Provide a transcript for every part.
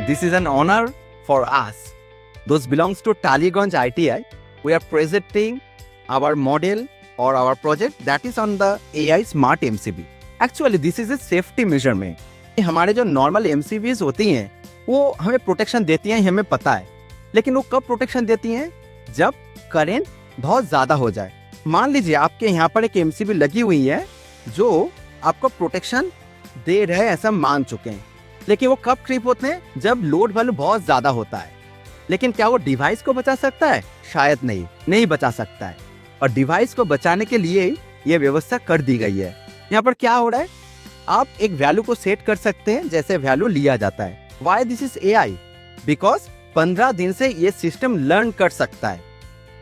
This is an honor for us. Those belongs to Taliganj ITI. We are presenting our model or our project that is on the AI Smart MCB. Actually, this is a safety measurement. हमारे जो normal MCBs होती हैं वो हमें protection देती हैं, हमें पता है, लेकिन वो कब प्रोटेक्शन देती हैं? जब करंट बहुत ज़्यादा हो जाए। मान लीजिए आपके यहाँ पर एक MCB लगी हुई है जो आपको प्रोटेक्शन दे रहे हैं, ऐसा मान चुके हैं, लेकिन वो कब ट्रिप होते हैं? जब लोड वैल्यू बहुत ज़्यादा होता है। लेकिन क्या वो डिवाइस को बचा सकता है? शायद नहीं बचा सकता है। और डिवाइस को बचाने के लिए ये व्यवस्था कर दी गई है। यहाँ पर क्या हो रहा है, आप एक वैल्यू को सेट कर सकते हैं जैसे वैल्यू लिया जाता है। Why this is AI? Because 15 दिन से ये सिस्टम लर्न कर सकता है।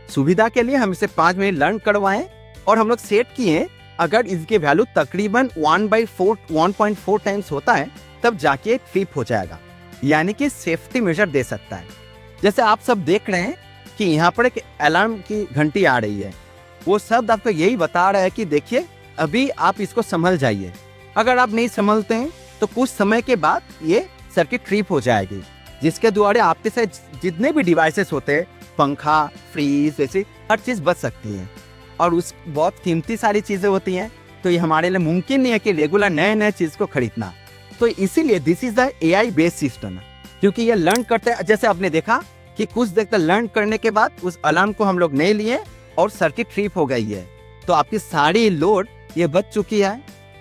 सुविधा के लिए हम इसे 5 मिनट लर्न करवाएं और हम लोग सेट किए, अगर इसके वैल्यू तकरीबन 1/4 टाइम्स होता है तब जाके ट्रिप हो जाएगा, यानी कि सेफ्टी मेजर दे सकता है। जैसे आप सब देख रहे हैं कि यहाँ पर एक अलार्म की घंटी आ रही है, वो शब्द आपको यही बता रहा है कि देखिए अभी आप इसको संभल जाइए। अगर आप नहीं संभलते हैं तो कुछ समय के बाद ये सर्किट ट्रिप हो जाएगी, जिसके द्वारा आपके साथ जितने भी डिवाइसेस होते हैं, पंखा, फ्रीज, वैसे हर चीज़ बच सकती है। और उस बहुत कीमती सारी चीज़ें होती हैं, तो ये हमारे लिए मुमकिन नहीं है कि रेगुलर नए चीज़ को खरीदना। तो इसीलिए this is the AI based system, क्योंकि ये लर्न करते हैं। जैसे आपने देखा कि कुछ देर तक लर्न करने के बाद उस अलार्म को हम लोग नहीं लिए और सर्किट ट्रिप हो गई है, तो आपकी सारी लोड ये बच चुकी है।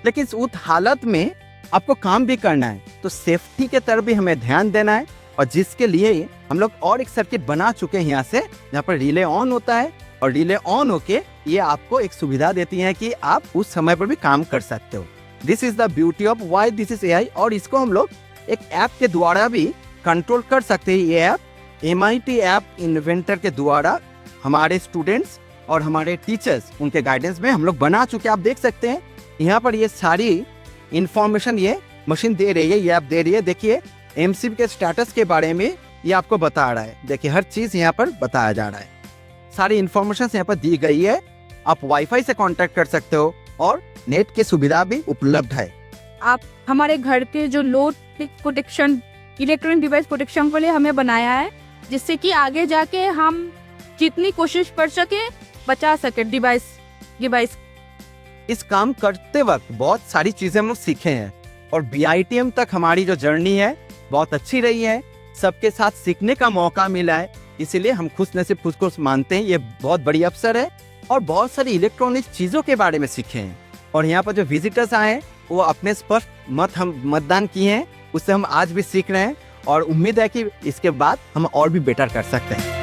लेकिन उस हालत में आपको काम भी करना है, तो सेफ्टी के तरफ भी हमें ध्यान देना है, और जिसके लिए हम लोग और एक सर्किट बना चुके हैं यहाँ से, जहाँ पर रिले ऑन होता है, और रिले ऑन होके ये आपको एक सुविधा देती है कि आप उस समय पर भी काम कर सकते हो। This is the beauty of why this is AI। और इसको हम लोग एक ऐप के द्वारा भी कंट्रोल कर सकते हैं। ये ऐप MIT ऐप इन्वेंटर के द्वारा हमारे स्टूडेंट्स और हमारे टीचर्स उनके गाइडेंस में हम लोग बना चुके हैं। आप देख सकते हैं यहाँ पर ये सारी इंफॉर्मेशन ये मशीन दे रही है, ये ऐप दे रही है। देखिए MCB के स्टेटस के बारे में ये आपको बता रहा है। देखिए हर चीज़ यहाँ पर बताया जा रहा है, सारी इंफॉर्मेशन यहाँ पर दी गई है। आप वाईफाई से कॉन्टेक्ट कर सकते हो और नेट की सुविधा भी उपलब्ध है। आप हमारे घर के जो load protection, electronic device protection के लिए हमें बनाया है, जिससे कि आगे जाके हम जितनी कोशिश कर सके बचा सके डिवाइस। इस काम करते वक्त बहुत सारी चीजें हम लोग सीखे हैं, और BITM तक हमारी जो जर्नी है बहुत अच्छी रही है। सबके साथ सीखने का मौका मिला है, इसीलिए हम खुशनसीब खुद को मानते हैं। ये बहुत बड़ी अवसर है, और बहुत सारी इलेक्ट्रॉनिक चीजों के बारे में सीखे हैं। और यहाँ पर जो विजिटर्स आए हैं वो अपने स्पष्ट मतदान किए हैं, उससे हम आज भी सीख रहे हैं, और उम्मीद है कि इसके बाद हम और भी बेटर कर सकते हैं।